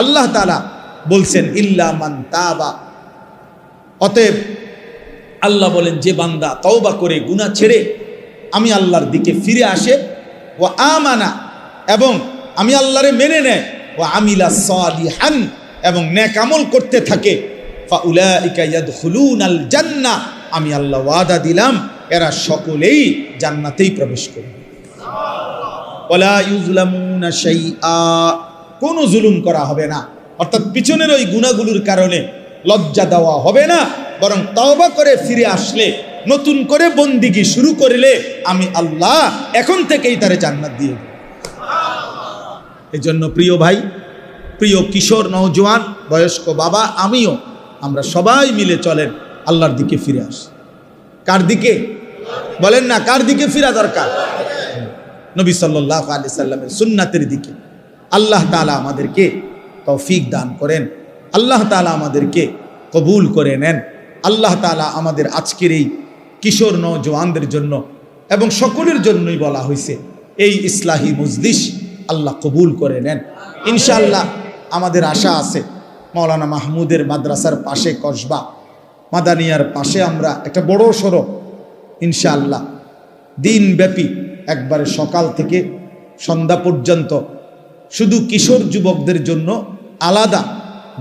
আল্লাহ তাআলা বলছেন ইল্লা মান তাবা। অতএব আল্লাহ বলেন যে বান্দা তওবা করে গুনাহ ছেড়ে আমি আল্লাহর দিকে ফিরে আসে, ওয়া আমানা এবং আমি আল্লাহরে মেনে নেয়, ওয়া আমিলা সালিহান এবং নেক আমল করতে থাকে, ফাউলাইকা ইয়াদখুলুনাল জান্নাহ, আমি আল্লাহ ওয়াদা দিলাম এরা সকলেই জান্নাতেই প্রবেশ করবে। ওয়ালা ইউজলামুনা শাইআ, কোনো জুলুম করা হবে না। অর্থাৎ পিছনের ওই গুনাহগুলোর কারণে লজ্জা দেওয়া হবে না, বরং তওবা করে ফিরে আসলে, নতুন করে বন্দিগি শুরু করলে আমি আল্লাহ এখন থেকেই তারে জান্নাত দিয়ে দেব। এজন্য প্রিয় ভাই, প্রিয় কিশোর, নওজোয়ান, বয়স্ক বাবা, আমিও, আমরা সবাই মিলে চলেন আল্লাহর দিকে ফিরে আসি। কার দিকে বলেন না? কার দিকে ফিরা দরকার? নবী সাল্লাল্লাহু আলাইহি সাল্লামের সুন্নাতের দিকে। আল্লাহ তাআলা আমাদেরকে তৌফিক দান করেন, আল্লাহ তাআলা আমাদেরকে কবুল করে নেন। আল্লাহ তাআলা আমাদের আজকের এই কিশোর নওজোয়ানদের জন্য এবং সকলের জন্যই বলা হয়েছে এই ইসলাহি মজলিস আল্লাহ কবুল করে নেন ইনশাআল্লাহ। আমাদের আশা আছে মাওলানা মাহমুদের মাদ্রাসার পাশে কসবা মাদানিয়ার পাশে আমরা একটা বড় সড়ক ইনশাআল্লাহ দিনব্যাপী একবারে সকাল থেকে সন্ধ্যা পর্যন্ত শুধু কিশোর যুবকদের জন্য আলাদা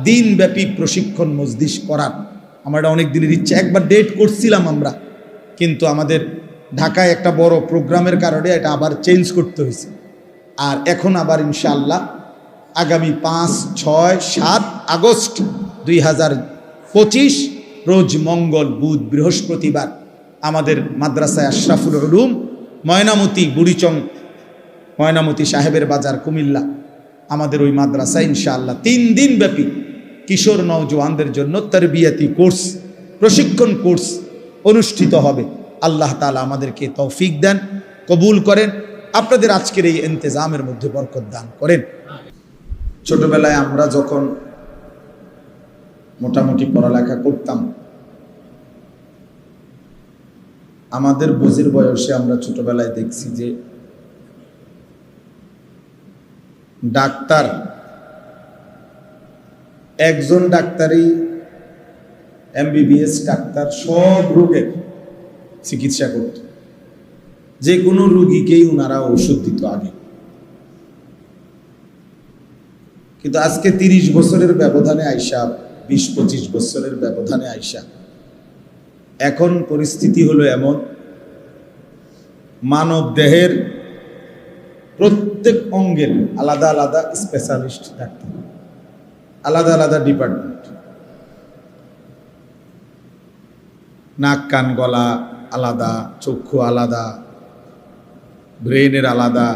দিনব্যাপী প্রশিক্ষণ মজলিস করার আমার অনেক দিনের ইচ্ছা। একবার ডেট করছিলাম আমরা, কিন্তু আমাদের ঢাকায় একটা বড় প্রোগ্রামের কারণে এটা আবার চেঞ্জ করতে হয়েছে। আর এখন আবার ইনশাআল্লাহ আগামী 5, 6, 7 আগস্ট 2025 রোজ মঙ্গল, বুধ, বৃহস্পতিবার আমাদের মাদ্রাসায় আশরাফুল উলুম ময়নামতি, বুড়িচং ময়নামতি সাহেবের বাজার, কুমিল্লা, আমাদের ওই মাদ্রাসায় ইনশাআল্লাহ 3 দিন ব্যাপী কিশোর নওজোয়ানদের জন্য তারবিয়াতি কোর্স, প্রশিক্ষণ কোর্স অনুষ্ঠিত হবে। আল্লাহ তাআলা আমাদেরকে তৌফিক দেন, কবুল করেন, আপনাদের আজকের এই ইন্তেজামের মধ্যে বরকত দান করেন। ছোটবেলায় আমরা যখন মোটামুটি পড়ালেখা করতাম, আমাদের বুঝির বয়সে আমরা ছোটবেলায় দেখছি যে ডাক্তার, একজন ডাক্তারই MBBS ডাক্তার সব রোগের চিকিৎসা করত। যে কোনো রোগীকেই ওনারা ওষুধ দিত আগে। কিন্তু আজকে 30 বছরের ব্যবধানে আইসা, 20-25 বছরের ব্যবধানে আইসা এখন পরিস্থিতি হলো এমন, মানব দেহের প্রত্যেক অঙ্গের আলাদা আলাদা স্পেশালিস্ট ডাক্তার, আলাদা আলাদা ডিপার্টমেন্ট। নাক কান গলা আলাদা, চক্ষু আলাদা, ব্রেনের আলাদা,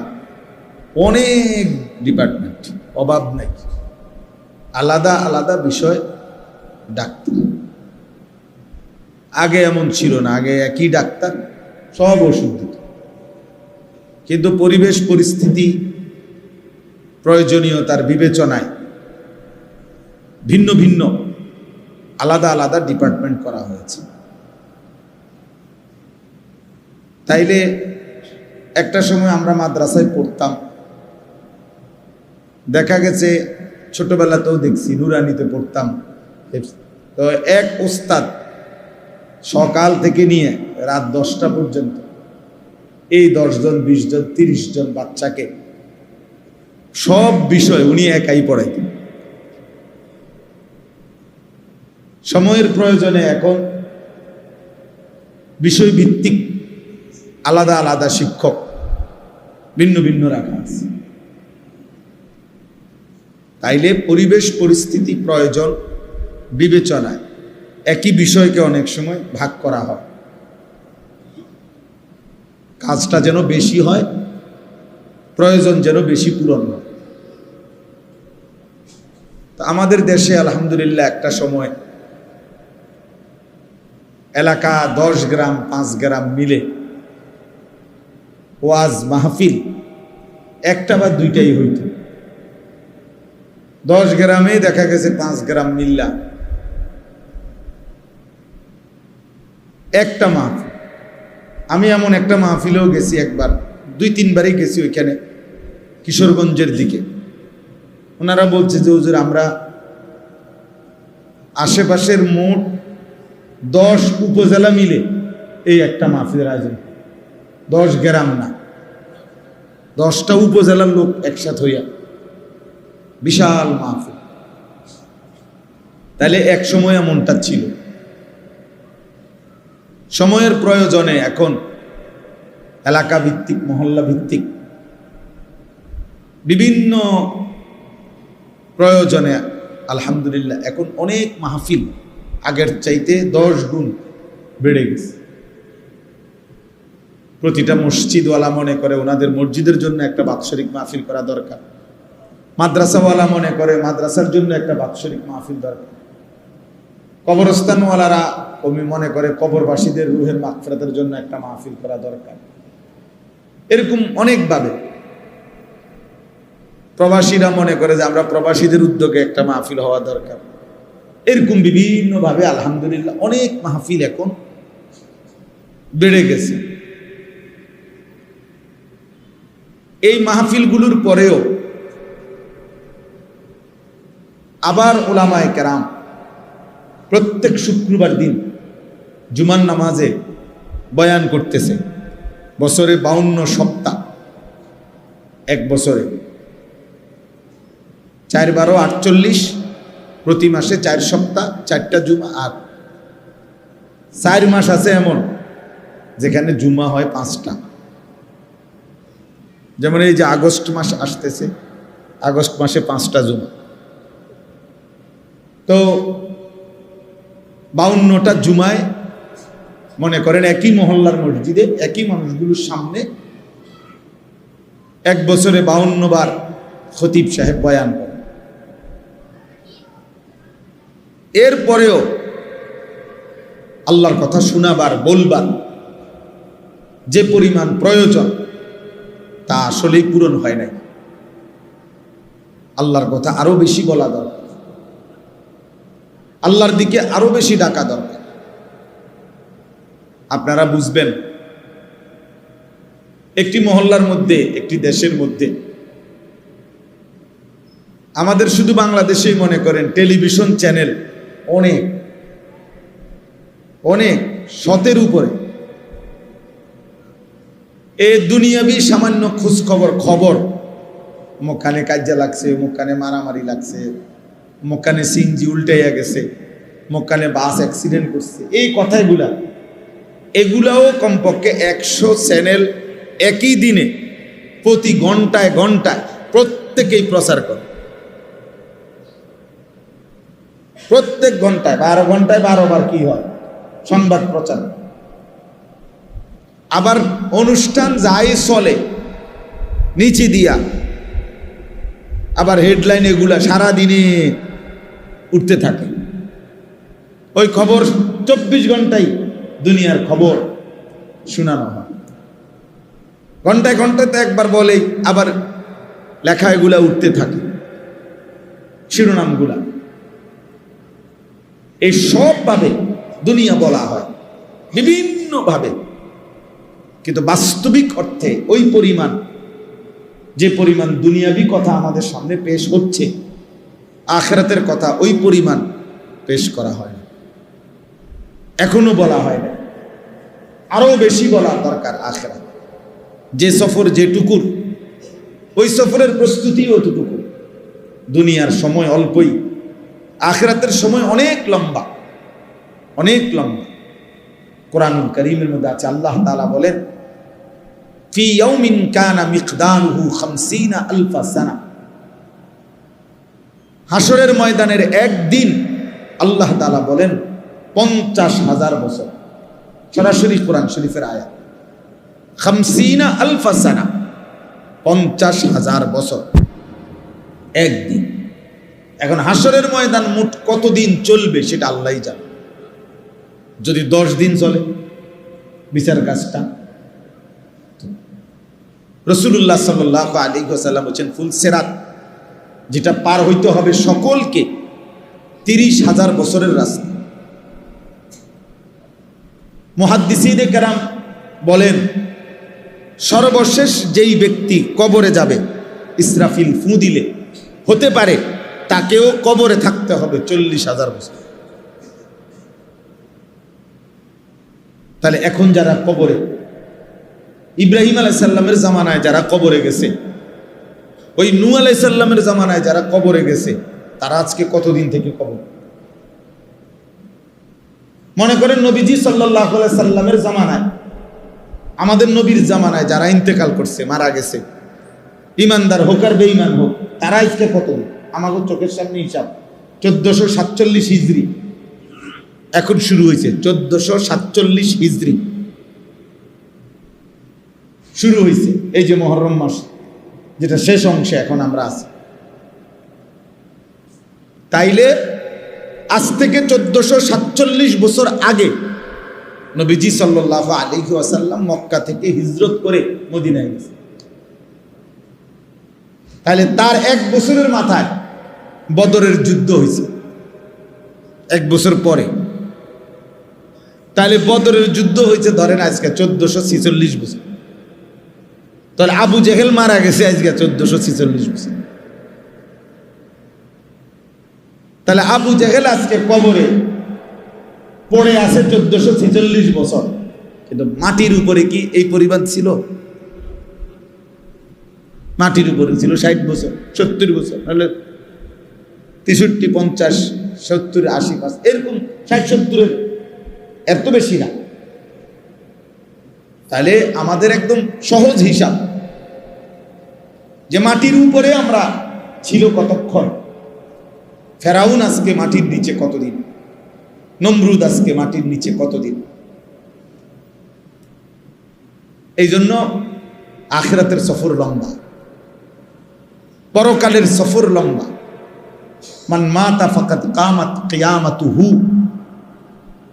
অনেক ডিপার্টমেন্ট, অভাব নাই, আলাদা আলাদা বিষয় ডাক্তার। আগে এমন ছিল না, আগে একই ডাক্তার সব ওষুধ দিত। কিন্তু পরিবেশ পরিস্থিতি প্রয়োজনীয়তার বিবেচনায় ভিন্ন ভিন্ন আলাদা আলাদা ডিপার্টমেন্ট করা হয়েছে। তাইলে একটা সময় আমরা মাদ্রাসায় পড়তাম, দেখা গেছে ছোটবেলাতেও দেখছি, নুরানিতে পড়তাম, তো এক ওস্তাদ সকাল থেকে নিয়ে রাত 10টা পর্যন্ত এই 10 জন, 20 জন, 30 জন বাচ্চাকে সব বিষয় উনি একাই পড়াইতেন। সময়ের প্রয়োজনে এখন বিষয়ভিত্তিক আলাদা আলাদা শিক্ষক ভিন্ন ভিন্ন রাখা আছে। তাইলে পরিবেশ পরিস্থিতি প্রয়োজন বিবেচনায় একই বিষয়কে অনেক সময় ভাগ করা হয়, কাজটা যেন বেশি হয়, প্রয়োজন যেন বেশি পূরণ হয়। তো আমাদের দেশে আলহামদুলিল্লাহ একটা সময় এলাকা 10 গ্রাম 5 গ্রাম মিলে ওয়াজ মাহফিল একটা বা দুইটাই হইত। 10 গ্রামে দেখা গেছে 5 গ্রাম মিল্লা একটা মাহফিল। আমি এমন একটা মাহফিলেও গেছি, একবার 2-3 বারই গেছি ওইখানে, কিশোরগঞ্জের দিকে। ওনারা বলছে যে হুজুর আমরা আশেপাশের মোট 10 উপজেলা মিলে এই একটা মাহফিলের আয়োজন, 10 গ্রাম না, 10টা উপজেলার লোক একসাথে হইয়া বিশাল মাহফিল। তাহলে এক সময় এমনটা ছিল। সময়ের প্রয়োজনে এখন এলাকা ভিত্তিক, মহল্লা ভিত্তিক বিভিন্ন প্রয়োজনে আলহামদুলিল্লাহ এখন অনেক মাহফিল আগের চাইতে 10 গুণ বেড়ে গেছে। প্রতিটা মসজিদওয়ালা মনে করে ওনাদের মসজিদের জন্য একটা বাৎসরিক মাহফিল করা দরকার, মাদ্রাসাওয়ালা মনে করে মাদ্রাসার জন্য একটা বাৎসরিক মাহফিল দরকার, কবরস্থানওয়ালারা মনে করে কবরবাসীদের রুহের মাগফিরাতের জন্য একটা মাহফিল করা দরকার। এরকম অনেকভাবে প্রবাসীরা মনে করে যে আমরা প্রবাসীদের উদ্যোগে একটা মাহফিল হওয়া দরকার। এরকম বিভিন্নভাবে আলহামদুলিল্লাহ অনেক মাহফিল এখন বেড়ে গেছে। এই মাহফিলগুলোর পরেও আবার উলামায়ে কেরাম প্রত্যেক শুক্রবার দিন জুমার নামাজে বয়ান করতেছে। বছরে 52 সপ্তাহ, এক বছরে 4 × 12 = 48, প্রতি মাসে 4 সপ্তাহ 4টা জুমা। আর 4 মাস আছে এমন যেখানে জুমা হয় 5টা। যেমন এই যে আগস্ট মাস আসতেছে, আগস্ট মাসে 5টা জুমা। তো 52টা জুমায় মনে করেন একই মহল্লার মসজিদে একই মানুষগুলোর সামনে এক বছরে 52 বার খতিব সাহেব বয়ান করেন। এরপরেও আল্লাহর কথা শোনাবার, বলবার যে পরিমাণ প্রয়োজন তা আসলেই পূরণ হয় নাই। আল্লাহর কথা আরো বেশি বলা দরকার, আল্লাহর দিকে আরো বেশি ডাকা দরকার। আপনারা বুঝবেন, একটি মহল্লার মধ্যে, একটি দেশের মধ্যে, আমাদের শুধু বাংলাদেশেই মনে করেন টেলিভিশন চ্যানেল অনেক অনেক 100-এর উপরে। এ দুনিয়াবি সামান্য খোঁজ খবর, মুখানে কাজ্জা লাগছে, মুখানে মারামারি লাগছে, মুখানে সিনজি উল্টাইয়া গেছে, মুখানে বাস অ্যাক্সিডেন্ট করছে, এই কথাগুলা, এগুলাও কমপক্ষে 100 চ্যানেল একই দিনে প্রতি ঘন্টায় ঘন্টায় প্রত্যেকেই প্রচার করে। প্রত্যেক ঘন্টায় 12 ঘন্টায় 12 বার কি হয়? সংবাদ প্রচার। আবার অনুষ্ঠান যাই চলে নিচে দিয়া আবার হেডলাইন এগুলা সারাদিনে উঠতে থাকে। ওই খবর 24 ঘন্টাই দুনিয়ার খবর শোনানো হয়। ঘন্টায় ঘন্টায় তো একবার বলেই আবার লেখা এগুলা উঠতে থাকে, শিরোনামগুলা। এই সবভাবে দুনিয়া বলা হয় বিভিন্নভাবে, কিন্তু বাস্তবিক অর্থে ওই পরিমাণ, যে পরিমাণ দুনিয়াবি কথা আমাদের সামনে পেশ হচ্ছে, আখিরাতের কথা ওই পরিমাণ পেশ করা হয় না, এখনো বলা হয় না। আরো বেশি বলা দরকার আখিরাত। যে সফর যেটুকুর, ওই সফরের প্রস্তুতি অতটুকু। দুনিয়ার সময় অল্পই, আখিরাতের সময় অনেক লম্বা, অনেক লম্বা। কোরআনুল কারীমের মধ্যে আছে, আল্লাহ তাআলা বলেন, ফি ইয়াউমিন কানা মিকদারুহু 50,000 সানা। হাসরের ময়দানের একদিন আল্লাহ তাআলা বলেন 50,000 বছর। সরাসরি কোরআন শরীফের আয়াত, 50,000 সানা, 50,000 বছর একদিন। এখন হাসরের ময়দান মোট কতদিন চলবে সেটা আল্লাহই জানে। যদি 10 দিন চলে বিচার কাজটা, রাসূলুল্লাহ সাল্লাল্লাহু আলাইহি ওয়াসাল্লাম বলেন, ফুল সিরাত যেটা পার হইতে হবে সকলকে, 30,000 বছরের রাস্তা। মুহাদ্দিসিনে কেরাম বলেন, সর্বশেষ যেই ব্যক্তি কবরে যাবে, ইসরাফিল ফু দিলে হতে পারে তাকেও কবরে থাকতে হবে 40,000 বছর। তাহলে এখন যারা কবরে, ইব্রাহিম আলাইহিস সালামের জামানায় যারা কবরে গেছে, ওই নূহ আলাইহিস সালামের জামানায় যারা কবরে গেছে, তারা আজকে কতদিন থেকে কবর? মনে করেন নবীজি সাল্লাল্লাহু আলাইহি সাল্লামের জামানায়, আমাদের নবীর জামানায় যারা ইন্তেকাল করছে, মারা গেছে, ইমানদার হোক আর বেঈমান হোক, তারা আজকে কতদিন? আমাদের চোখের সামনে হিসাব 1447 হিজরি এখন শুরু হয়েছে। 1447 হিজরি শুরু হয়েছে, এই যে মুহররম মাস, যেটা শেষ অংশে এখন আমরা আছি। তাইলে আজ থেকে 1447 বছর আগে নবীজি সাল্লাল্লাহু আলাইহি ওয়াসাল্লাম মক্কা থেকে হিজরত করে মদিনায় গেছে। তাহলে তার 1 বছরের মাথায় বদরের যুদ্ধ হয়েছে, 1 বছর পরে। তাহলে বদরের যুদ্ধ হয়েছে ধরেন আজকে 1446 বছর। তাহলে আবু জেহেল মারা গেছে আজকে 1446 বছর। তাহলে আবু জেহেল আজকে কবরে পড়ে আছে 1446 বছর, কিন্তু মাটির উপরে কি এই পরিমাণ ছিল? মাটির উপরে ছিল 60 বছর, 70 বছর, নাহলে 63, 50, 70, 80, এরকম 60, 70, এত বেশি না। তাহলে আমাদের একদম সহজ হিসাব যে মাটির উপরে আমরা ছিল কতক্ষণ। ফেরাউন আজকে মাটির নিচে কতদিন, নমরুদ আজকে মাটির নিচে কতদিন। এই জন্য আখিরাতের সফর লম্বা, পরকালের সফর লম্বা। মান মাতা ফাকাত কামাত কিয়ামাতুহু,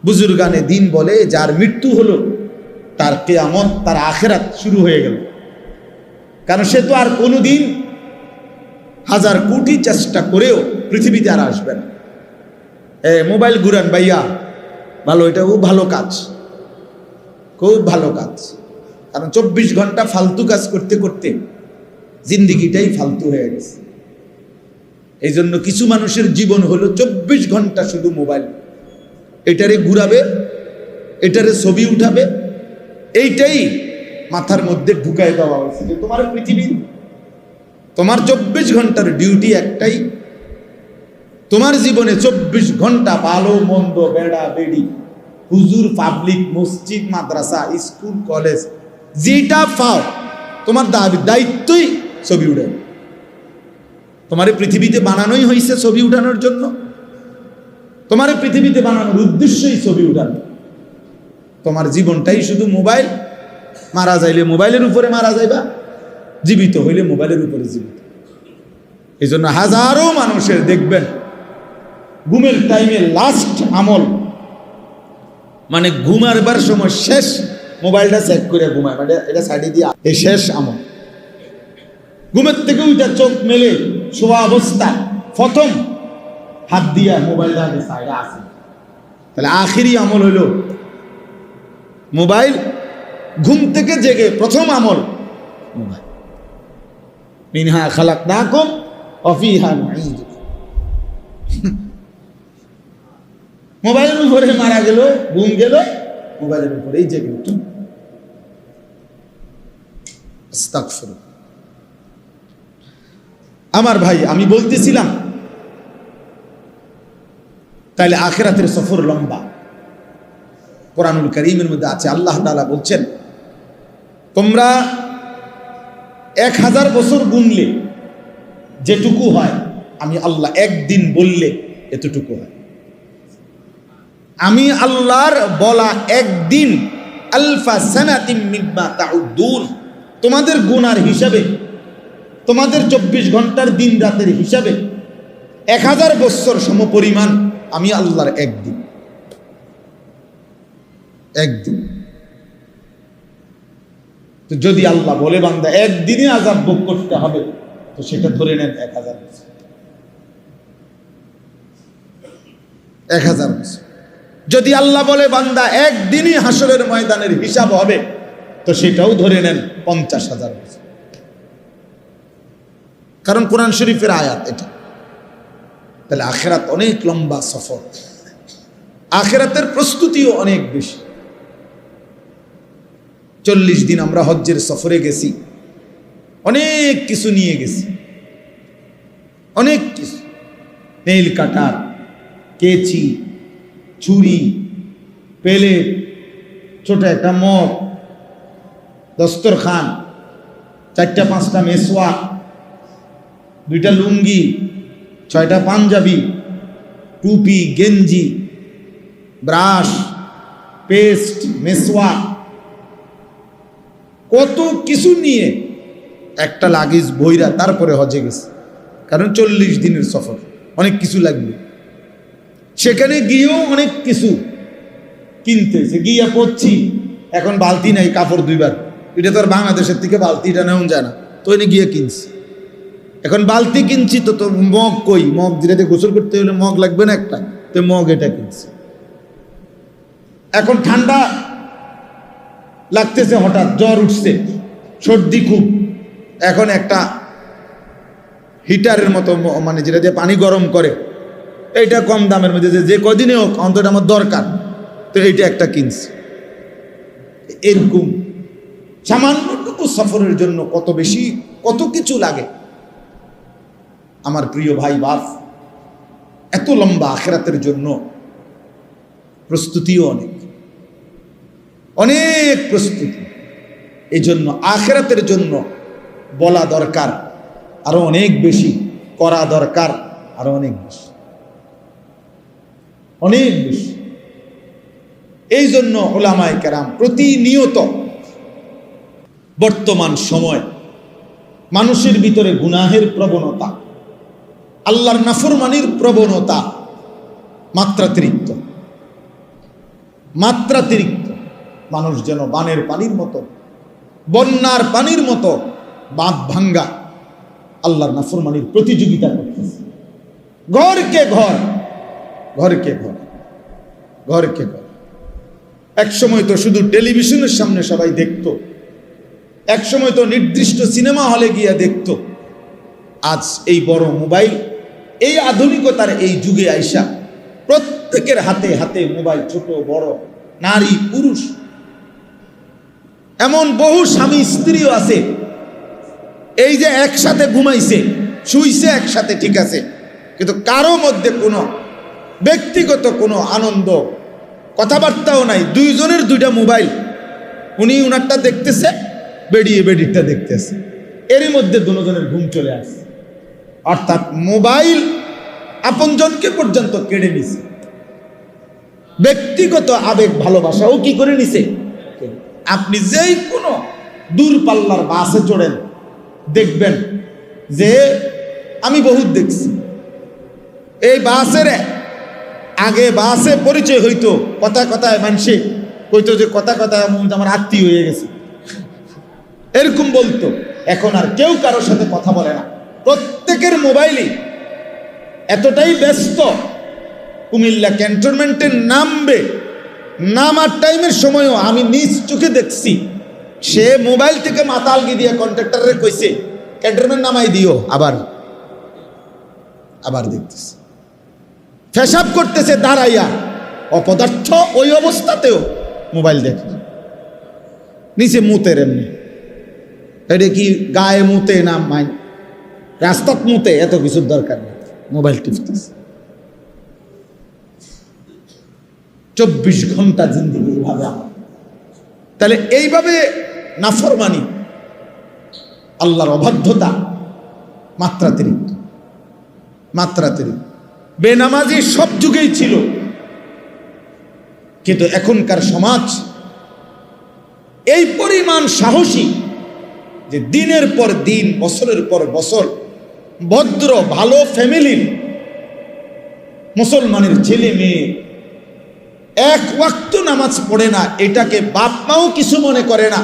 বুজুর্গানে দিন বলে যার মৃত্যু হলো তার কিয়ামত, তার আখিরাত শুরু হয়ে গেল। কারণ সে তো আর কোনোদিন 1000 কোটি চেষ্টা করেও পৃথিবীতে আর আসবে না। মোবাইল ঘুরান ভাইয়া, ভালো, এটা খুব ভালো কাজ, খুব ভালো কাজ। কারণ 24 ঘন্টা ফালতু কাজ করতে করতে জিন্দিগিটাই ফালতু হয়ে গেছে। এই জন্য কিছু মানুষের জীবন হলো 24 ঘন্টা শুধু মোবাইল, এটারে ঘুরাবে, এটারে ছবি উঠাবে, এইটাই মাথার মধ্যে ঢুকাই দেওয়া হয়েছে যে তোমার পৃথিবী, তোমার 24 ঘন্টার ডিউটি একটাই। তোমার জীবনে 24 ঘন্টা ভালো মন্দ, বেড়া বেড়ি, হুজুর, পাবলিক, মসজিদ, মাদ্রাসা, স্কুল, কলেজ, যেটা পাও তোমার দায়িত্বই ছবি উঠানো। তোমার পৃথিবীতে বানানোই হয়েছে ছবি উঠানোর জন্য, তোমার পৃথিবীতে বানানোর উদ্দেশ্যই ছবি উঠানো। তোমার জীবনটাই শুধু মোবাইল। মারা যাইলে মোবাইলের উপরে মারা যাইবা, জীবিত হইলে মোবাইলের উপরে জীবিত। এই জন্য হাজারো মানুষের দেখবেন ঘুমের টাইমে লাস্ট আমল, মানে ঘুমারবার সময় শেষ মোবাইলটা চেক করে ঘুমায়, মানে এটা সাইডে দিয়ে, এই শেষ আমল। ঘুমের থেকে ওইটা চোখ মেলে শোয়া অবস্থা প্রথম হাত দিয়া মোবাইলটা আগে সাইডে আসে। তাহলে আখেরি আমল হইল মোবাইল। ঘুম থেকে জেগে প্রথম আমল মোবাইল। মিনহা খালাকনাকুম ওয়া ফিহা নুঈদুকুম। মোবাইলের উপরে মারা গেল, ঘুম গেল, মোবাইলের উপরেই জেগে উঠল। আস্তাগফিরুল্লাহ। আমার ভাই, আমি বলতেছিলাম তাইলে আখিরাতের সফর লম্বা। কোরআনুল কারীমের মধ্যে আছে, আল্লাহ তাআলা বলছেন তোমরা 1000 বছর গুনলে যেটুকু হয়, আমি আল্লাহ একদিন বললে এতটুকু হয়। আমি আল্লাহর বলা একদিন আলফা সানাতিম মিম্মা তাউদ্দুন, তোমাদের গুনার হিসাবে, তোমাদের 24 ঘন্টার দিন রাতের হিসাবে 1000 বছর সমপরিমাণ আমি আল্লাহর একদিন। একদিন তো যদি আল্লাহ বলে বান্দা একদিনে আযাব ভোগ করতে হবে, তো সেটা ধরে নেন 1000 বছর। 1000 বছর। যদি আল্লাহ বলে বান্দা একদিনই হাসরের ময়দানের হিসাব হবে, তো সেটাও ধরে নেন 50,000 বছর। কারণ কোরআন শরীফের আয়াত এটা। তাহলে আখিরাত অনেক লম্বা সফর, আখিরাতের প্রস্তুতিও অনেক বেশি। 40 দিন আমরা হজ্জের সফরে গেছি, অনেক কিছু নিয়ে গেছি, অনেক কিছু, নেইল কাটার, কেচি, ছুরি, প্লেট, ছোট একটা মগ, দস্তরখান, 4-5টা মেসওয়াক, 2টা লুঙ্গি, 6টা পাঞ্জাবি, টুপি, গেঞ্জি, ব্রাশ, পেস্ট, মেসওয়াক, কত কিছু নিয়ে একটা লাগেজ বইরা তারপরে হজে গেছে। কারণ 40 দিনের সফর, অনেক কিছু লাগবে। সেখানে গিয়েও অনেক কিছু কিনতেছে, গিয়া পড়ছি, এখন বালতি নাই কাপড় ধুইবার, এটা তো আর বাংলাদেশের থেকে বালতিটা নেওয়া যায় না, তো এনে গিয়ে কিনছি। এখন বালতি কিনছি তো তো মগ কই, মগ যেটাতে গোসল করতে হলে মগ লাগবে না একটা, তো মগ এটা কিনছি। এখন ঠান্ডা লাগতেছে, হঠাৎ জ্বর উঠছে, সর্দি খুব, এখন একটা হিটারের মতো, মানে যেটা দিয়ে পানি গরম করে, এইটা কম দামের মধ্যে যে কদিনে হোক অন্তত আমার দরকার, তো এইটা একটা কিনছি। এরকম সামান্যটুকু সফরের জন্য কত বেশি কত কিছু লাগে। আমার প্রিয় ভাই বাপ, এত লম্বা আখিরাতের জন্য প্রস্তুতিও অনেক, অনেক প্রস্তুতি। এই জন্য আখিরাতের জন্য বলা দরকার আরো অনেক বেশি, করা দরকার আরো অনেক বেশি, অনেক বেশি। এই জন্য উলামায়ে কেরাম প্রতিনিয়ত বর্তমান সময় মানুষের ভিতরে গুনাহের প্রবণতা, আল্লাহর নাফরমানির প্রবণতা মাত্রাতিরিক্ত, মাত্রাতিরিক্ত। মানুষ যেন বানের পানির মতো, বন্যার পানির মতো বাঁধ ভাঙ্গা আল্লাহর নাফরমানির প্রতিযোগিতা করতেছে। ঘরকে ঘর, ঘরকে ঘর, ঘরকে ঘর। এক সময় তো শুধু টেলিভিশনের সামনে সবাই দেখতো, এক সময় তো নির্দিষ্ট সিনেমা হলে গিয়ে দেখতো। আজ এই বড় মোবাইল, এই আধুনিকতার এই যুগে আইসা প্রত্যেকের হাতে হাতে মোবাইল, ছোট বড়, নারী পুরুষ, এমন বহু স্বামী স্ত্রীও আছে এই যে একসাথে ঘুমাইছে, শুইছে একসাথে, ঠিক আছে, কিন্তু কারো মধ্যে কোনো ব্যক্তিগত কোনো আনন্দ, কথাবার্তাও নাই। দুইজনের দুইটা মোবাইল, উনি উনারটা দেখতেছে, বেডিয়ে বেডিরটা দেখতেছে, এরই মধ্যে দুজনের ঘুম চলে আসে। অর্থাৎ মোবাইল আপনজনকে পর্যন্ত কেড়ে নিছে, ব্যক্তিগত আবেগ ভালোবাসাও কি করে নিছে। আপনি যেই কোনো দূরপাল্লার বাসে চড়েন, দেখবেন যে, আমি বহুত দেখছি, এই বাসের আগে বাসে পরিচয় হইতো, কথা কথায় মানুষে কইতো যে কথা কথায় আমার আত্মীয় হয়ে গেছে, এরকম বলতো। এখন আর কেউ কারোর সাথে কথা বলে না, প্রত্যেকের মোবাইলে এতটাই ব্যস্ত। কুমিল্লা ক্যান্টনমেন্টের নামবে, নামার টাইমের সময়ও আমি নিজ চোখে দেখছি, সে মোবাইল থেকে মাতালগি দিয়ে কন্ট্রাক্টরে কইছে ক্যান্টনমেন্ট নামাই দিও, আবার আবার দেখতেছে, ফেসাব করতেছে দাঁড়াইয়া, অপদার্থ ওই অবস্থাতেও মোবাইল দেখে, নিচে মুতের এমনি, এটা কি গায়ে মুতে না মাই রাস্তাত মুতে, এত কিছুর দরকার নেই, মোবাইল টিপতেছে। 24 ঘন্টা জিন্দেগি এইভাবে আমার। তাহলে এইভাবে নাফরমানি, আল্লাহর অবাধ্যতা মাত্রাতিরিক্ত, মাত্রাতিরিক্ত। বেনামাজি সব যুগেই ছিল, কিন্তু এখনকার সমাজ এই পরিমাণ সাহসী যে দিনের পর দিন, বছরের পর বছর ভদ্র ভালো ফ্যামিলির মুসলমানের ছেলে মেয়ে এক ওয়াক্ত নামাজ পড়ে না, এটাকে বাপ মাও কিছু মনে করে না,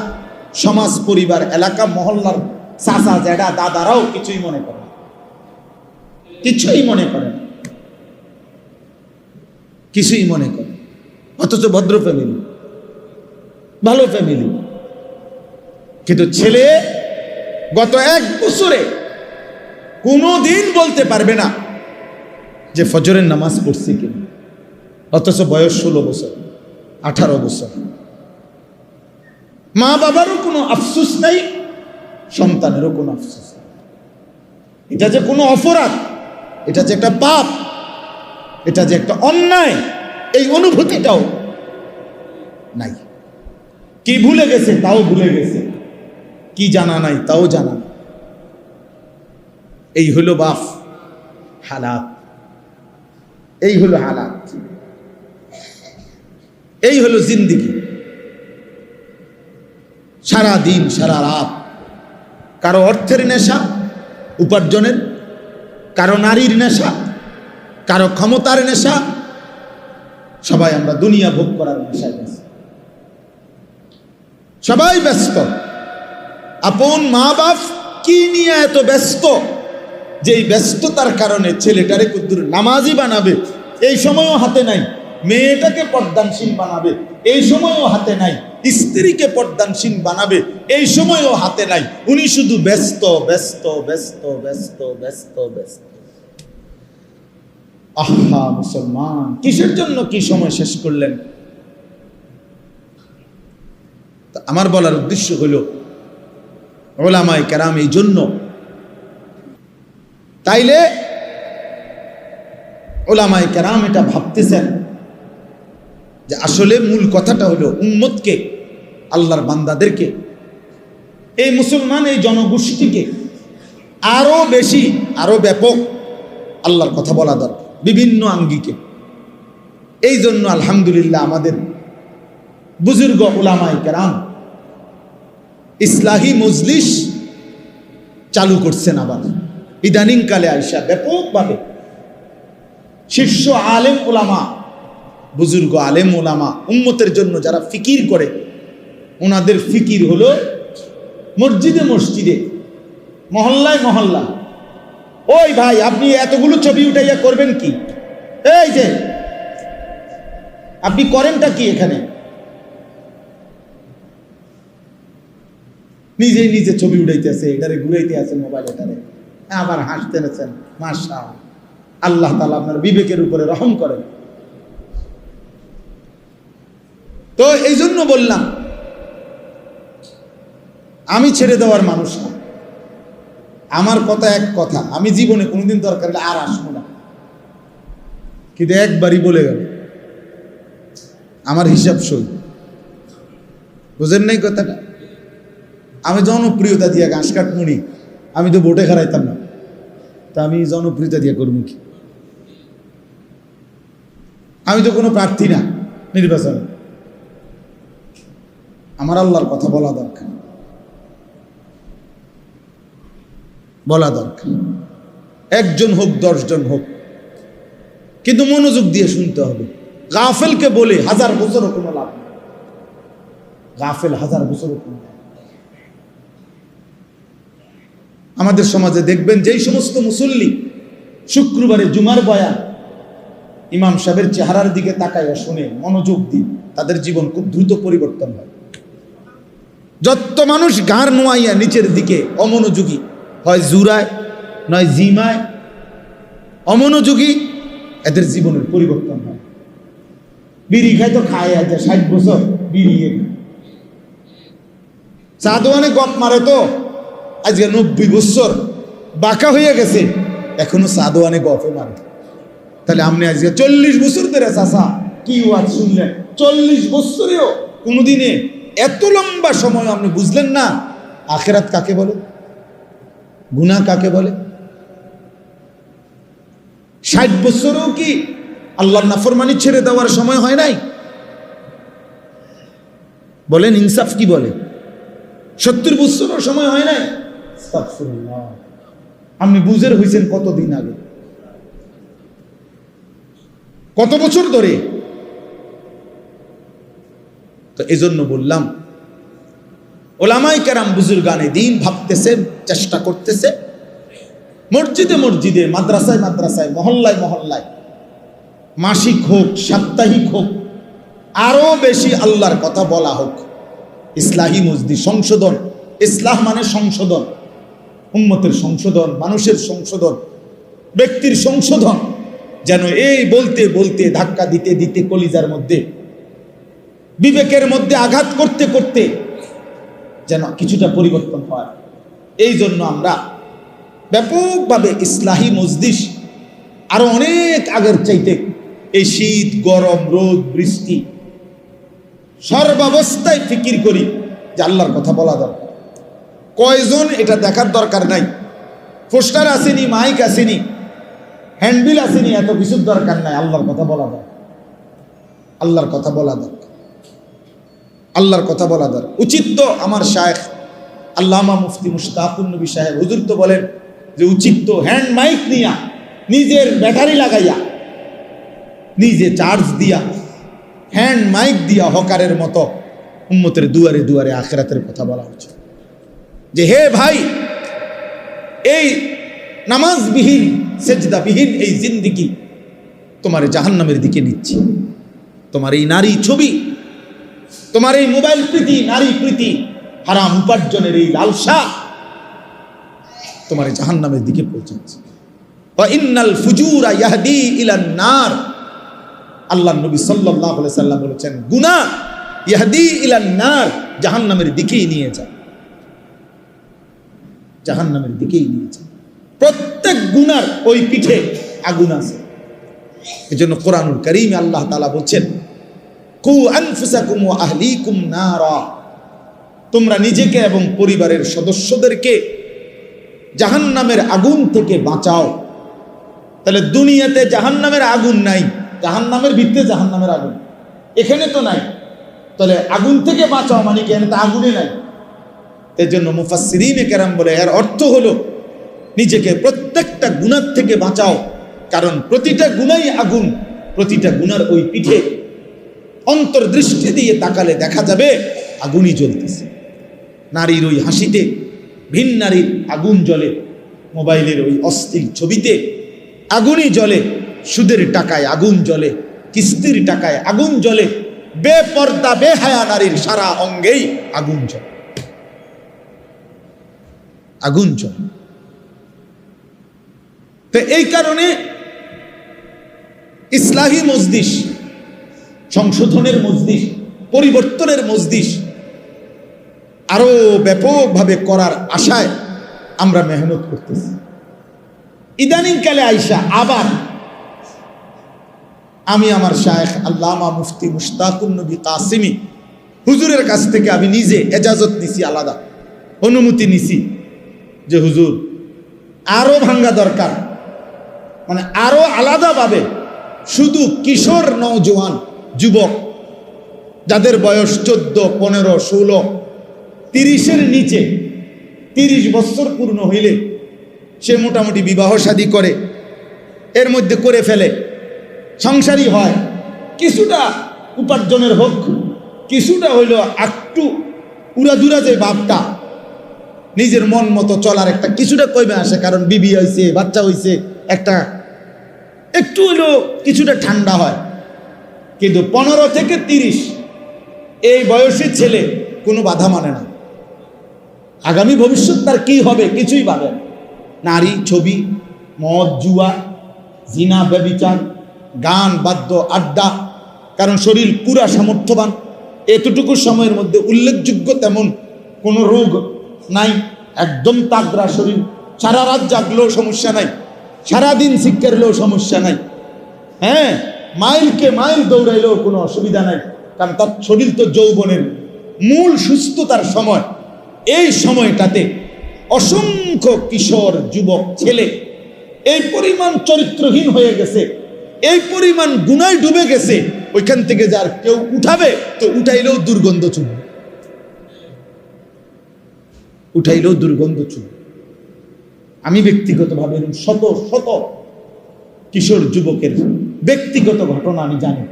সমাজ পরিবার এলাকা মহল্লার চাচা জ্যাঠা দাদারাও কিছুই মনে করে না, কিছুই মনে করে না, কিছুই মনে করে। অথচ ভদ্র ফ্যামিলি, ভালো ফ্যামিলি, কিন্তু ছেলে গত 1 বছরে কোনোদিন বলতে পারবে না যে ফজরের নামাজ পড়ছি কিনা, অথচ বয়স 16 বছর 18 বছর। মা বাবারও কোনো আফসোস নাই, সন্তানেরও কোনো আফসোস নাই। এটা যে কোনো অপরাধ, এটা যে একটা পাপ, এটা যে একটা অন্যায়, এই অনুভূতিটাও নাই। কি ভুলে গেছে তাও ভুলে গেছে, কি জানা নাই তাও জানা নাই। এই হলো বাপ হালাত, এই হলো হালাত, এই হলো জিন্দেগি। সারা দিন সারা রাত কারো অর্থের নেশা উপার্জনের, কারো নারীর নেশা, কারো ক্ষমতার নেশা, সবাই আমরা দুনিয়া ভোগ করার নেশায় ব্যস্ত। সবাই ব্যস্ত। আপন মা বাপ কি নিয়ে এত ব্যস্ত যে এই ব্যস্ততার কারণে ছেলেটারে কুদ্দুর নামাজি বানাবে এই সময়ও হাতে নাই, মেয়েটাকে পর্দানশীল বানাবে এই সময়ও হাতে নাই, স্ত্রীকে পর্দানশীল বানাবে এই সময়ও হাতে নাই। উনি শুধু ব্যস্ত ব্যস্ত ব্যস্ত ব্যস্ত ব্যস্ত ব্যস্ত। আহা মুসলমান, কিসের জন্য কি সময় শেষ করলেন? আমার বলার উদ্দেশ্য হলো উলামায়ে কেরাম এই জন্য, তাইলে উলামায়ে কেরাম এটা ভাবতেছেন যে আসলে মূল কথাটা হলো উম্মতকে, আল্লাহর বান্দাদেরকে, এই মুসলমান এই জনগোষ্ঠীকে আরো বেশি আরো ব্যাপক আল্লাহর কথা বলা দরকার বিভিন্ন আঙ্গিকে। এই জন্য আলহামদুলিল্লাহ আমাদের বুজুর্গ উলামায়ে কেরাম ইসলাহি মজলিস চালু করছেন। আবার ইদানিং কালে আইসা ব্যাপকভাবে শীর্ষ আলেম ওলামা, বুজুর্গ আলেম ওলামা উম্মতের জন্য যারা ফিকির করে, ওনাদের ফিকির হলো মসজিদে মসজিদে, মহল্লায় মহল্লা। ওই ভাই, আপনি এতগুলো ছবি উঠাইয়া করবেন কি? এই যে আপনি করেনটা কি এখানে? নিজেই নিজে ছবি উঠাইতেছে, এটারে ঘুরাইতে আছে মোবাইল, এটারে আবার হাসতে আছেন। মাশাআল্লাহ, আল্লাহ তাআলা আপনার বিবেকের উপরে রহম করেন। তো এই জন্য বললাম, আমি ছেড়ে দেওয়ার মানুষ না। আমার কথা এক কথা, আমি জীবনে কোনোদিন দরকার হলে আর আসবো না, কিন্তু একবারই বলে গেল আমার হিসাব সই। বুঝেন নাই কথাটা? আমি জনপ্রিয়তা দিয়া ঘাস কাটমুনি, আমি তো ভোটে হারাইতাম না, তা আমি জনপ্রিয়তা দিয়া করবো কি? আমি তো কোনো প্রার্থী না নির্বাচনে। আমার আল্লাহর কথা বলা দরকার, বলা দরকার। 1 জন হোক 10 জন হোক, কিন্তু মনোযোগ দিয়ে শুনতে হবে। গাফেলকে বলে 1000 বছরও কোনো লাভ নেই। গাফেল 1000 বছরও কোনো লাভ। আমাদের সমাজে দেখবেন যেই সমস্ত মুসল্লি শুক্রবারে জুমার বয়ান ইমাম সাহেবের চেহারার দিকে তাকাইয়া শুনে মনোযোগ দিন, তাদের জীবন খুব দ্রুত পরিবর্তন হয়। যত মানুষ গাড় নোয়াইয়া নিচের দিকে অমনোযোগী, হয় জুরায় নয় জিমায় অমনোযোগী, এদের জীবনের পরিবর্তন হয়। বিড়ি খায় তো খায় আছে 60 বছর বিড়ি, চা দোকানে গপ মারে তো আজকে 90 বছর বাঁকা হয়ে গেছে, এখনো চা দোকানে গপে মারে। তাহলে আপনি আজকে 40 বছর ধরে চাচা কি ওয়াজ শুনলেন, 40 বছরেও কোনোদিনে এত লম্বা সময় আপনি বুঝলেন না আখিরাত কাকে বলে, গুনাহ কাকে বলে। 60 বছরেও কি আল্লাহর নাফরমানি ছেড়ে দেওয়ার সময় হয় নাই? বলেন ইনসাফ কি বলে? 70 বছরও সময় হয় নাই? আস্তাগফিরুল্লাহ। আপনি বুঝের হইছেন কতদিন আগে, কত বছর ধরে? তো এজন্য বললাম ওলামায়ে কেরাম বুজুর্গানে দ্বীন ভাবতেছে, চেষ্টা করতেছে, মসজিদে মসজিদে, মাদ্রাসায় মাদ্রাসায়, মহল্লায় মহল্লায়, মাসিক হোক সাপ্তাহিক হোক, আরো বেশি আল্লাহর কথা বলা হোক। ইসলাহি মজলিস, সংশোধন। ইসলাহ মানে সংশোধন, উম্মতের সংশোধন, মানুষের সংশোধন, ব্যক্তির সংশোধন, যেন এই বলতে বলতে ধাক্কা দিতে দিতে কলিজার মধ্যে, বিবেকের মধ্যে আঘাত করতে করতে যেন কিছুটা পরিবর্তন হয়। এই জন্য আমরা ব্যাপকভাবে ইসলাহি মজলিস আরো অনেক আগের চাইতে এই শীত, গরম, রোদ, বৃষ্টি সর্বাবস্থায় ফিকির করি যে আল্লাহর কথা বলা দরকার। কয়জন এটা দেখার দরকার নাই, পোস্টার আসেনি, মাইক আসেনি, হ্যান্ডবিল আসেনি, এত কিছুর দরকার নাই। আল্লাহর কথা বলা দরকার, আল্লাহর কথা বলা দরকার, আল্লাহর কথা বলা দরকার। উচিত তো আমার শায়েখ আল্লামা মুফতি মুশতাকুন নবী সাহেব হুজুর তো বলেন যে উচিত তো হ্যান্ড মাইক নিয়া, নিজের ব্যাটারি লাগাইয়া, নিজে চার্জ দিয়া, হ্যান্ড মাইক দিয়া হকারের মতো উম্মতের দুয়ারে দুয়ারে আখিরাতের কথা বলা উচিত। যে হে ভাই, এই নামাজবিহীন, সেজদাবিহীন এই জিন্দিগি তোমার জাহান্নামের দিকে নিচ্ছে। তোমার এই নারী ছবি, তোমার এই মোবাইল প্রীতি, নারী প্রীতি, হারাম উপার্জনের এই লালসা তোমার জাহান্নামের দিকে পৌঁছাচ্ছে। ওয়া ইন্নাল ফুজুরা ইয়াহদি ইলান নার, আল্লাহর নবী সাল্লাল্লাহু আলাইহি সাল্লাম বলেছেন গুনাহ ইয়াহদি ইলান নার, জাহান্নামের দিকেই নিয়ে যায়, জাহান্নামের দিকেই নিয়ে যায়। প্রত্যেক গুনার ওই পিঠে আগুন আছে। এজন্য কোরআনুল কারীমে আল্লাহ তাআলা বলছেন কু আনফুসাকুম ওয়া আহলিকুম নারা, তোমরা নিজেকে এবং পরিবারের সদস্যদেরকে জাহান্নামের আগুন থেকে বাঁচাও। তাহলে দুনিয়াতে জাহান্নামের আগুন নাই, জাহান্নামের ভিতরে জাহান্নামের আগুন, এখানে তো নাই। তাহলে আগুন থেকে বাঁচাও মানে কি? এখানে তো আগুনে নাই। এর জন্য মুফাসসিরিনে কেরাম বলে এর অর্থ হলো নিজেকে প্রত্যেকটা গুনাহ থেকে বাঁচাও, কারণ প্রতিটা গুনাহই আগুন। প্রতিটা গুনার ওই পিঠে অন্তর্দৃষ্টি দিয়ে তাকালে দেখা যাবে আগুনই জ্বলতেছে। নারীর ওই হাসিতে ভিন নারীর আগুন জ্বলে, মোবাইলের ওই অস্থির ছবিতে আগুনই জ্বলে, সুদের টাকায় আগুন জ্বলে, কিস্তির টাকায় আগুন জ্বলে, বেপর্দা বেহায়া নারীর সারা অঙ্গেই আগুন জ্বলে, আগুন জ্বলে। তো এই কারণে ইসলাহি মজলিস, সংশোধনের মজলিস, পরিবর্তনের মজলিস আরো ব্যাপকভাবে করার আশায় আমরা মেহনত করতেছি। ইদানিংকালে আইসা আবার আমি আমার শায়েখ আল্লামা মুফতি মুশতাকুন নবী কাসিমি হুজুরের কাছ থেকে আমি নিজে এজাজত নিছি, আলাদা অনুমতি নিছি যে হুজুর আরো ভাঙ্গা দরকার, মানে আরো আলাদাভাবে শুধু কিশোর, নওজোয়ান, যুবক যাদের বয়স 14, 15, 16, 30-এর নিচে, 30 বছর পূর্ণ হইলে সে মোটামুটি বিবাহ শাদী করে, এর মধ্যে করে ফেলে, সংসারী হয়, কিছুটা উপার্জনের হোক, কিছুটা হইল একটু উড়াদুরা যে ভাবটা, নিজের মন মতো চলার একটা কিছুটা কমে আসে, কারণ বিবি হয়েছে, বাচ্চা হয়েছে, একটা একটু হইল কিছুটা ঠান্ডা হয়। কিন্তু 15 থেকে 30 এই বয়সের ছেলে কোনো বাধা মানে না। আগামী ভবিষ্যৎ তার কি হবে কিছুই ভাবে না। নারী, ছবি, মদ, জুয়া, জিনা, ব্যভিচার, গান, বাদ্য, আড্ডা, কারণ শরীর পুরা সামর্থ্যবান, এতটুকু সময়ের মধ্যে উল্লেখযোগ্য তেমন কোনো রোগ নাই, একদম তাগড়া শরীর, সারা রাত জাগলেও সমস্যা নাই, সারাদিন শিক্ষারলেও সমস্যা নাই, হ্যাঁ মাইলকে মাইল দৌড়াইলেও কোনো অসুবিধা নাই, কারণ তার শরীর তো যৌবনের মূল সুস্থতার সময়। এই সময়টাতে অসংখ্য কিশোর, যুবক, ছেলে এই পরিমাণ চরিত্রহীন হয়ে গেছে, এই পরিমাণ গুনায় ডুবে গেছে, ওইখান থেকে যার কেউ উঠাবে তো উঠাইলেও দুর্গন্ধ চুবে, উঠাইলেও দুর্গন্ধ চুবে। আমি ব্যক্তিগতভাবে শত শত কিশোর যুবকের ব্যক্তিগত ঘটনা আমি জানি,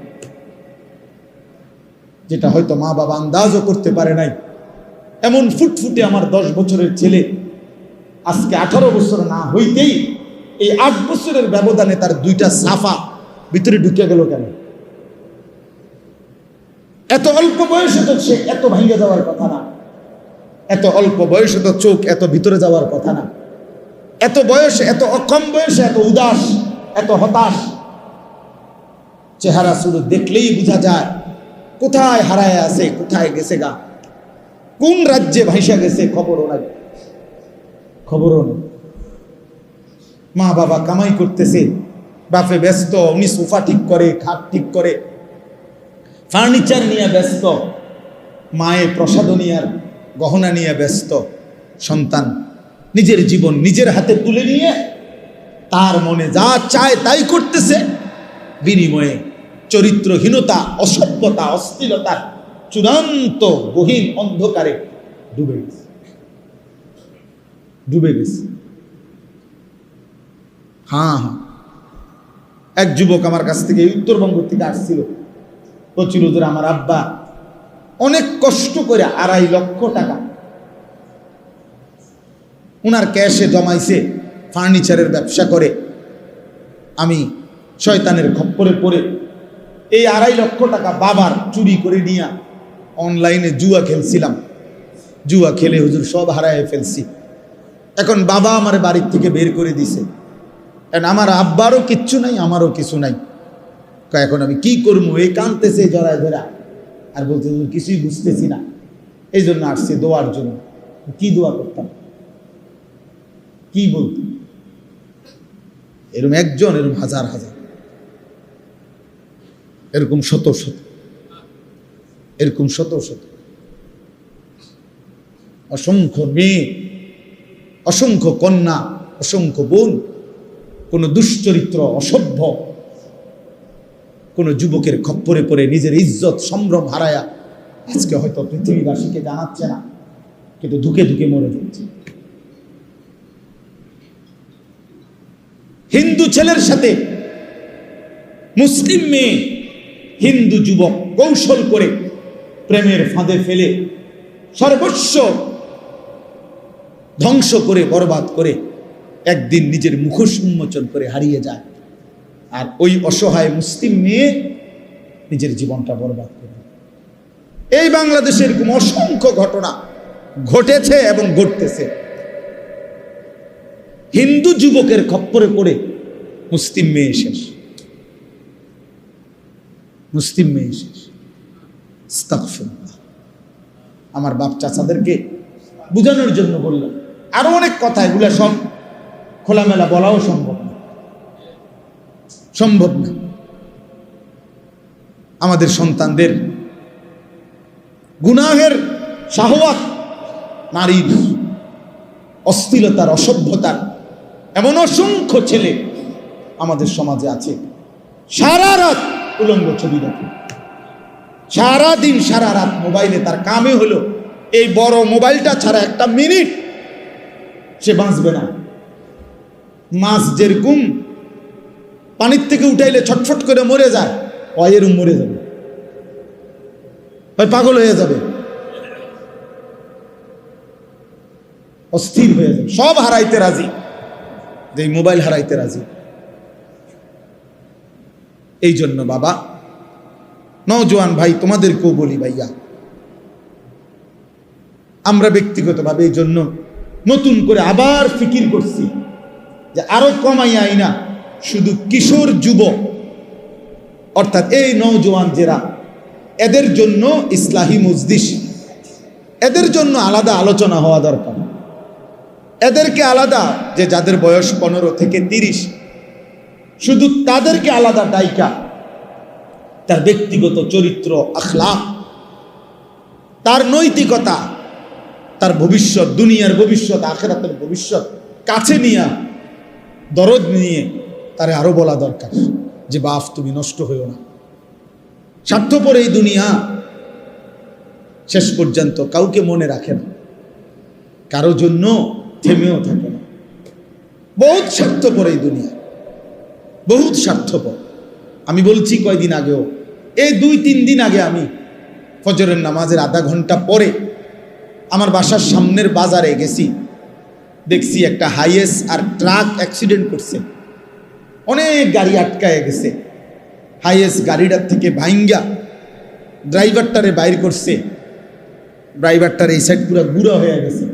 যেটা হয়তো মা বাবা আন্দাজও করতে পারে নাই। এমন ফুটফুটে আমার 10 বছরের ছেলে আজকে 18 বছর না হইতেই এই 8 বছরের ব্যবধানে তার 2টা সাফা ভিতরে ঢুকে গেল কেন? এত অল্প বয়সে তো সে এত ভাঙে যাওয়ার কথা না, এত অল্প বয়সে তো চোখ এত ভিতরে যাওয়ার কথা না। এত বয়সে, এত কম বয়সে এত উদাস, এত হতাশ। চেহারা শুধু দেখলেই বোঝা যায় কোথায় হারায় আছে, কোথায় গেছে গা, কোন রাজ্যে ভাইসা গেছে খবরও নাই, খবরও নেই। মা বাবা কামাই করতেছে, বাপে ব্যস্ত, উনি সোফা ঠিক করে, খাট ঠিক করে, ফার্নিচার নিয়ে ব্যস্ত, মায়ে প্রসাদনিয়ার গহনা নিয়ে ব্যস্ত। সন্তান নিজের জীবন নিজের হাতে তুলে নিয়ে তার মনে যা চায় তাই করতেছে, বিনিময়ে চরিত্রহীনতা, অসভ্যতা, অশ্লীলতা চূড়ান্ত গহীন অন্ধকারে ডুবে গেছে, ডুবে গেছে। হ্যাঁ, এক যুবক আমার কাছ থেকে উত্তরবঙ্গ থেকে আসছিল, বলছিল যে আমার আব্বা অনেক কষ্ট করে 2.5 লক্ষ টাকা উনার ক্যাশে জমাইছে, ফার্নিচারের ব্যবসা করে। আমি শয়তানের খপ্পরে পড়ে এই 2.5 লক্ষ টাকা বাবার চুরি করে নিয়ে অনলাইনে জুয়া খেলছিলাম। জুয়া খেলে হুজুর সব হারায় ফেলছি। এখন বাবা আমার বাড়ির থেকে বের করে দিছে, কারণ আমার আব্বারও কিচ্ছু নাই, আমারও কিছু নাই। এখন আমি কি করবো? এই কাঁদতেছে জড়ায় ধরা, আর বলতে কিছুই বুঝতেছি না। এই জন্য আসছে দোয়ার জন্য। কি দোয়া করতাম, কি বলতাম? এরকম একজন, এরকম হাজার হাজার, এরকম শত শত, এরকম শত শত, অসংখ্য মেয়ে, অসংখ্য কন্যা, অসংখ্য বোন, কোন দুশ্চরিত্র, অসভ্য কোন যুবকের খপ্পরে পড়ে নিজের ইজ্জত সম্ভ্রম হারায়া আজকে হয়তো পৃথিবীবাসীকে জানাচ্ছে না, কিন্তু ধুকে ধুকে মরে যাচ্ছে। হিন্দু ছেলের সাথে মুসলিম মেয়ে, হিন্দু যুবক কৌশল করে প্রেমের ফাঁদে ফেলে সর্বস্ব ধ্বংস করে, বরবাদ করে একদিন নিজের মুখোশ উন্মোচন করে হারিয়ে যায়। আর ওই অসহায় মুসলিম মেয়ে নিজের জীবনটা বরবাদ করে। এই বাংলাদেশের এরকম অসংখ্য ঘটনা ঘটেছে এবং ঘটতেছে। হিন্দু যুবকের খপ্পরে পড়ে মুসলিম মেয়ে শেষ, মুসলিম মেয়ে শেষ। আস্তাগফিরুল্লাহ। আমার বাপ চাচাদেরকে বুঝানোর জন্য বললাম। আরো অনেক কথা, এগুলা সব খোলামেলা বলাও সম্ভব না, সম্ভব না। আমাদের সন্তানদের গুনাহের শাহওয়াত, নারীর অশ্লীলতার, অসভ্যতার এমন অসংখ্য ছেলে আমাদের সমাজে আছে। সারা রাত উলঙ্গ ছবি দেখে, সারা দিন সারা রাত মোবাইলে, তার কামে হলো এই বড় মোবাইলটা ছাড়া একটা মিনিট সে বাঁচবে না। মাছ যেরকম পানির থেকে উঠাইলে ছটফট করে মরে যায়, এরকম মরে যাবে, পাগল হয়ে যাবে, অস্থির হয়ে যাবে, সব হারাইতে রাজি, এই মোবাইল হারাইতে রাজি। এই জন্য বাবা, নওজোয়ান ভাই, তোমাদেরকেও বলি ভাইয়া, আমরা ব্যক্তিগতভাবে এই জন্য নতুন করে আবার ফিকির করছি যে আরো কমাইয়া আইনা শুধু কিশোর যুবক, অর্থাৎ এই নওজোয়ান যারা, এদের জন্য ইসলাহি মজলিস, এদের জন্য আলাদা আলোচনা হওয়া দরকার। এদেরকে আলাদা, যে যাদের বয়স 15 থেকে 30, শুধু তাদেরকে আলাদা ডাইকা তার ব্যক্তিগত চরিত্র, আখলাক, তার নৈতিকতা, তার ভবিষ্যৎ, দুনিয়ার ভবিষ্যৎ, আখিরাতের ভবিষ্যৎ কাছে নিয়ে, দরদ নিয়ে তারে আরো বলা দরকার যে বাপ তুমি নষ্ট হইও না। স্বার্থপর এই দুনিয়া শেষ পর্যন্ত কাউকে মনে রাখে না, কারো জন্য থেমেও থাকে না। বহুত স্বার্থপর এই দুনিয়া, বহুত স্বার্থপর। আমি বলছি কয়দিন আগেও, এই 2-3 দিন আগে আমি ফজরের নামাজের আধা ঘন্টা পরে আমার বাসার সামনের বাজারে গেছি, দেখছি একটা হাইয়েস আর ট্রাক অ্যাক্সিডেন্ট করছে, অনেক গাড়ি আটকায় গেছে। হাইয়েস গাড়িটার থেকে ভাইঙ্গা ড্রাইভারটারে বাইর করছে, ড্রাইভারটার এই সাইড পুরো গুঁড়া হয়ে গেছে,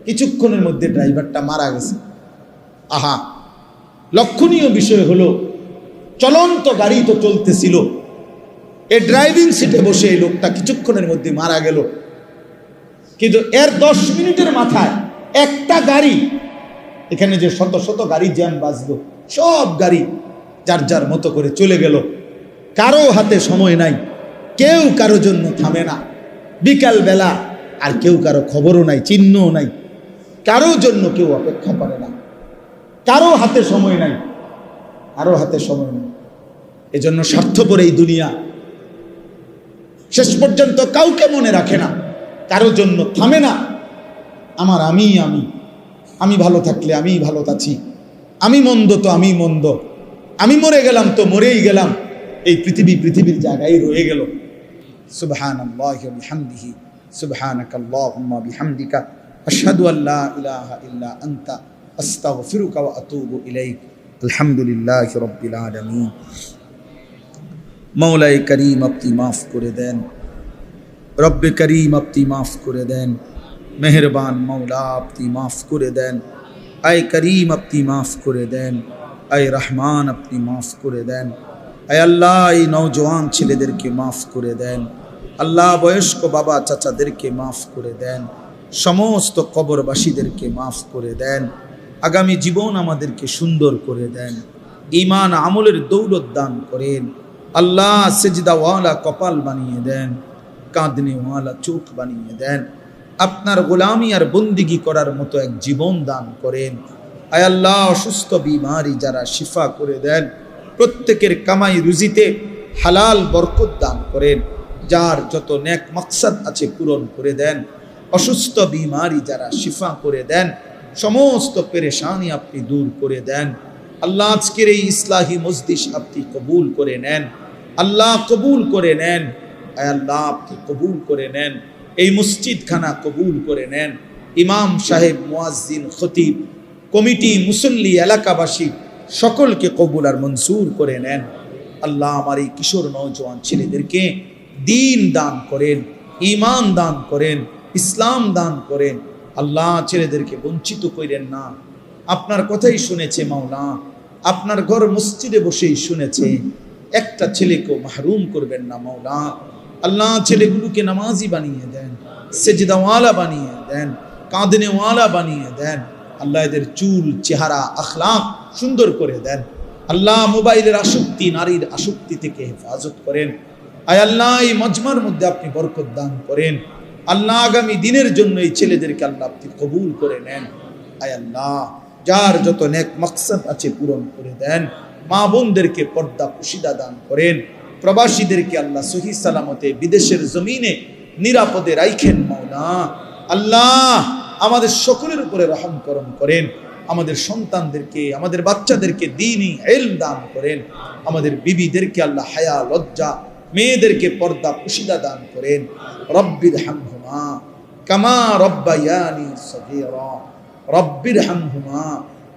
কিছুক্ষণের মধ্যে ড্রাইভারটা মারা গেছে। আহা, লক্ষণীয় বিষয় হলো চলন্ত গাড়ি তো চলতেছিল, এই ড্রাইভিং সিটে বসে এই লোকটা কিছুক্ষণের মধ্যে মারা গেল। কিন্তু এর 10 মিনিটের মাথায় একটা গাড়ি, এখানে যে শত শত গাড়ি জ্যাম বাজলো, সব গাড়ি যার যার মতো করে চলে গেল। কারো হাতে সময় নাই, কেউ কারো জন্য থামে না। বিকাল বেলা আর কেউ কারো খবরও নাই, চিহ্নও নাই, কারো জন্য কেউ অপেক্ষা করে না, কারো হাতে সময় নাই, কারো হাতে সময় নেই। এজন্য স্বার্থপর এই দুনিয়া শেষ পর্যন্ত কাউকে মনে রাখে না, কারো জন্য থামে না। আমার আমি আমি আমি ভালো থাকলে আমি ভালো আছি, আমি মন্দ তো আমি মন্দ, আমি মরে গেলাম তো মরেই গেলাম, এই পৃথিবীর জায়গায় রয়ে গেল। সুবহানাল্লাহি ওয়া বিহামদিহি, সুবহানাকাল্লাহুম্মা বিহামদিকা, আশহাদু আল্লা ইলাহা ইল্লা আনতা, আস্তাগফিরুকা ওয়া আতুবু ইলাইক। আলহামদুলিল্লাহি রাব্বিল আলামিন। মৌলাই করিম আপনি মাফ করে দেন, রব্বে করিম আপনি মাফ করে দেন, মেহরবান মৌলা আপনি মাফ করে দেন, আয় করিম আপনি মাফ করে দেন, আয় রহমান আপনি মাফ করে দেন। আয় আল্লাহ, এই নওজোয়ান ছেলেদেরকে মাফ করে দেন আল্লাহ, বয়স্ক বাবা চাচাদেরকে মাফ করে দেন, সমস্ত কবরবাসীদেরকে মাফ করে দেন। আগামী জীবন আমাদেরকে সুন্দর করে দেন, ঈমান আমলের দৌলত দান করেন আল্লাহ। সেজদাওয়ালা কপাল বানিয়ে দেন, কাঁদনেওয়ালা চোখ বানিয়ে দেন, আপনার গোলামি আর বন্দিগি করার মতো এক জীবন দান করেন। আয় আল্লাহ, অসুস্থ বিমারি যারা শিফা করে দেন, প্রত্যেকের কামাই রুজিতে হালাল বরকত দান করেন, যার যত নেক মাকসাদ আছে পূরণ করে দেন। অসুস্থ বিমারি যারা শিফা করে দেন, সমস্ত পেরেশানি আপনি দূর করে দেন আল্লাহ। আজকের এই ইসলাহি মজলিস আপনি কবুল করে নেন আল্লাহ, কবুল করে নেন। আয় আল্লাহ, আপনি কবুল করে নেন, এই মসজিদ খানা কবুল করে নেন। ইমাম সাহেব, মুয়াজ্জিন, খতিব, কমিটি, মুসল্লি, এলাকাবাসী সকলকে কবুল আর মনসুর করে নেন আল্লাহ। আমার এই কিশোর নওজোয়ান ছেলেদেরকে দ্বীন দান করেন, ঈমান দান করেন, ইসলাম দান করেন আল্লাহ। ছেলেদেরকে বঞ্চিত করেন না, আপনার কথাই শুনেছে মাওলা, আপনার ঘর মসজিদে বসেই শুনেছে, একটা ছেলেকেও মাহরুম করবেন না মাওলা। আল্লাহ, ছেলেগুলোকে নামাজি বানিয়ে দেন, সেজদাওয়ালা বানিয়ে দেন, কাঁদনেওয়ালা বানিয়ে দেন আল্লাহ। এদের চুল, চেহারা, আখলাক সুন্দর করে দেন আল্লাহ। মোবাইলের আসক্তি, নারীর আসক্তি থেকে হেফাজত করেন আয় আল্লাহ। এই মজমার মধ্যে আপনি বরকত দান করেন আল্লাহ। আগামী দিনের জন্য এই ছেলেদেরকে আল্লাহ আপনি কবুল করে নেন আয় আল্লাহ। যার যত নেক মাকসাদ আছে পূরণ করে দেন। মা বোনদেরকে পর্দা পুশিদা দান করেন। প্রবাসীদেরকে আল্লাহ সহি সালামতে বিদেশের জমিনে নিরাপদে রাখেন মাওলা। আল্লাহ, আমাদের সকলের উপরে রহম করম করেন। আমাদের সন্তানদেরকে, আমাদের বাচ্চাদেরকে দ্বীনি ইলম দান করেন। আমাদের বিবিদেরকে আল্লাহ হায়া, লজ্জা, মেয়েদেরকে পর্দা পুশিদা দান করেন। রব্বির হামহুমা কামা রব্বায়ানি সগীরা, রব্বির হামহুমা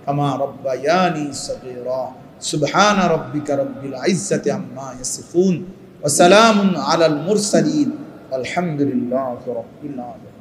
কামা রব্বায়ানি সগীরা। সুবহান রব্বিকা রব্বিল ইজ্জাতি আম্মা ইয়াসিফুন ওয়া সালামুন আলাল মুরসালিন, আলহামদুলিল্লাহি রাব্বিল আলামিন।